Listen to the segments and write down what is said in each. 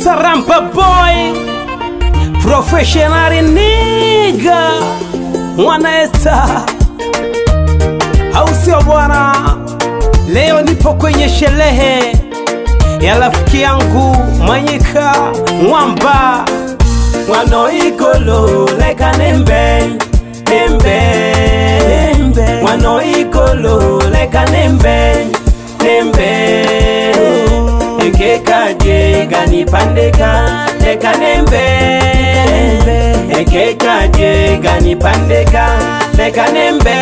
producer Rampa Boy, professional nigga, mwana Esther, au sio bwana? Leo nipo kwenye sherehe ya rafiki yangu Manyika Mwamba, Wano ikolo leka nembe, nembe, nembe. Wano ikolo leka nembe, nembe. Eke kaje gani pandeka, leka nembe. Eke kaje gani pandeka, leka nembe.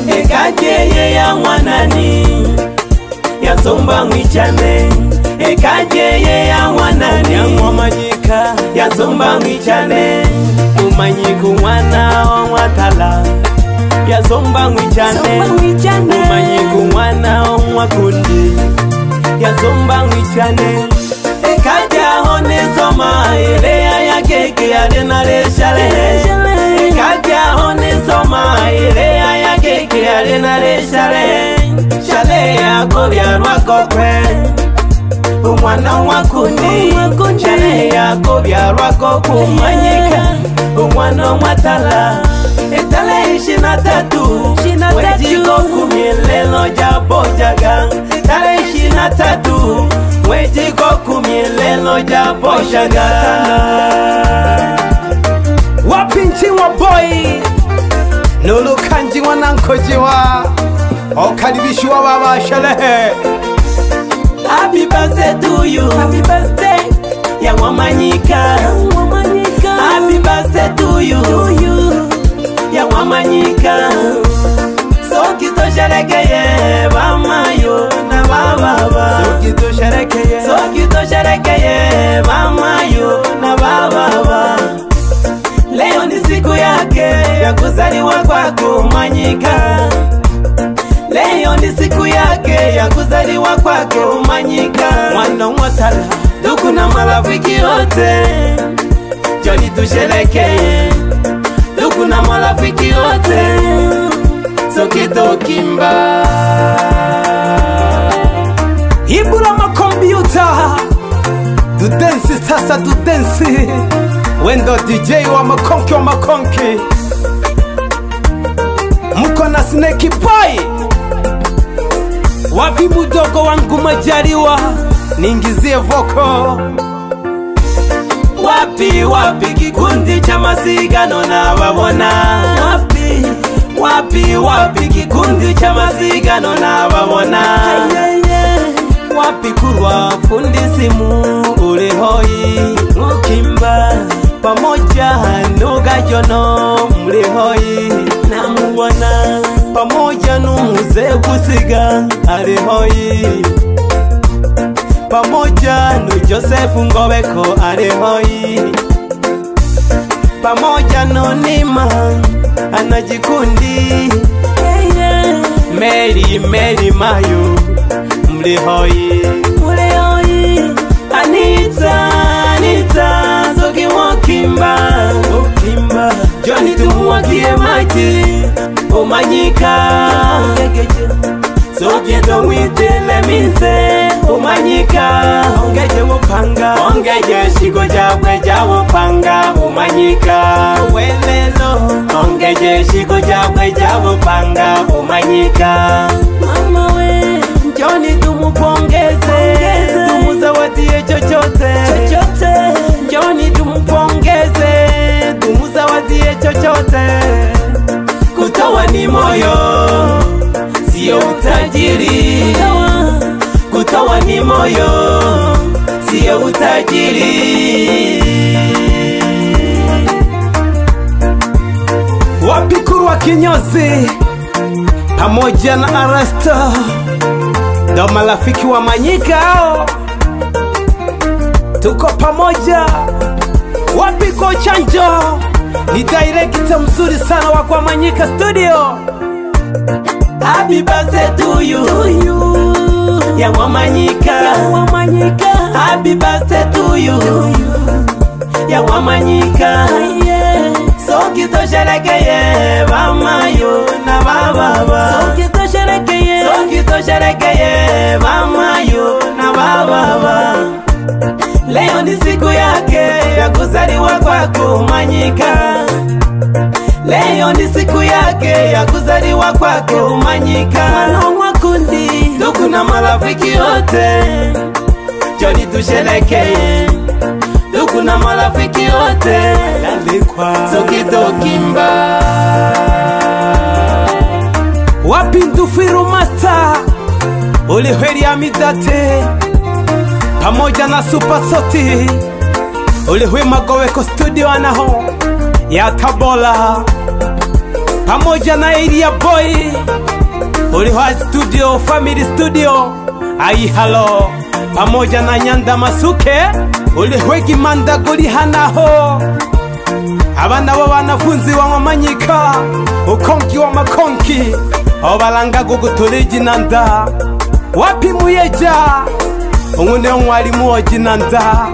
Ekaje ye ya mwanani, ya somba mwichane. Ekaje ye ya mwanani, ya Manyika, ya somba mwichane. Umanyiku mwana wa mwatala, ya somba mwichane. Umanyiku mwana wa mwakundi, ya somba mwichane. Ekaja hone soma, elea ya keke ya denare shale. Ekaja hone soma, elea ya keke ya denare shale. Shale ya kobya rwakokwe, umwana wakundi. Shale ya kobya rwako Manyika, umwana mwatala. Etale 23, wejiko kumielelo jabo jaga. Etale 23, wejiko kumielelo jabo jaga. wapinchi wa boy, Lulu kanji wanankojiwa, okaribishi wa baba sherehe. Happy birthday to you, happy birthday, ya Manyika. Happy birthday to you, ya Manyika. Soki to sherekeye bamayo na baba. Soki to sherekeye bamayo na baba. Leo ni siku yake ya kuzaliwa kwako Manyika. Leo ni siku yake ya kuzaliwa kwako Manyika. Mwana mwatala, ndugu na marafiki wote, joni tusherekeye. Ndugu na marafiki wote, soki tokimba. Ibula makompyuta, tudensi sasa tudensi. Wendo DJ wa makonki, mko na Snake Boy. Wapi mudogo wangu Majaliwa, ningizie voko. Wapi kikundi cha masigano na wabona. Wapi kikundi cha masigano na wabona. Wapi kurwa fundi simu ulehoi mukimba. Pamoja nuga jono mlehoi na muwana. Pamoja numuze kusiga alehoi. Pamoja nu Joseph Ngobeko alehoi. Pamoja no Nima anajikundi. Mary Mayo mlehoi. Anita zoki wakimba. Johnny tumuwakie maji Manyika. Zoki tomwitele mise Manyika. Ongeje wopanga, ongeje shiko jabwe jawo panga Manyika. Welelo, ongeje shiko jabwe jawo panga Manyika. Mama we, Johnny tumupongeze, tumuzawadie chochote. Johnny tumupongeze, tumuzawadie chochote. Kutoa ni moyo, sio utajiri. Kutoa ni moyo, sio utajiri. Wapikuru wa kinyozi, pamoja na Arasta, ndo marafiki wa Manyika hao. Tuko pamoja. Wapiko chanjo, ni director mzuri sana wa kwa Manyika Studio. Happy birthday to you, ya Manyika. Happy birthday to you, ya Manyika. Soki to sherekeye bamayo na baba. Soki to sherekeye bamayo na baba. kuzaliwa kwako Manyika. Leo ni siku yake ya kuzaliwa kwako Manyika. Mwanamwa kundi ndugu na marafiki wote, njoni tusherehekee. Ndugu na marafiki wote, lalikwa tukitokimba. wapi Ndufiru Master ulihweri Amidate pamoja na Super Soti ulihwe Magoweko studio anaho ya Tabora pamoja na Area Boy ulihwa studio Family Studio Aihalo pamoja na Nyanda Masuke ulihwe Kimanda guli hanaho. Abana w'abanafunzi wa Manyika ukonki wa makonki obalanga gugutuleji nanda wapi Muyeja ungune mwalimu ojinanda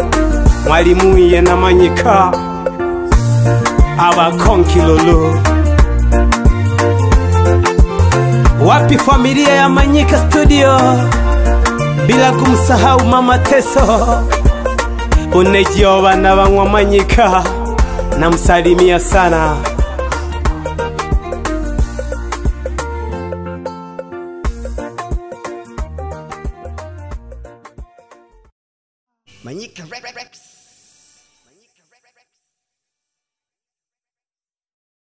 mwalimu ye na Manyika abakonki lolo wapi familia ya Manyika studio bila kumsahau Mama Teso unejio bana banywa Manyika namsalimia sana. Manyika Rex.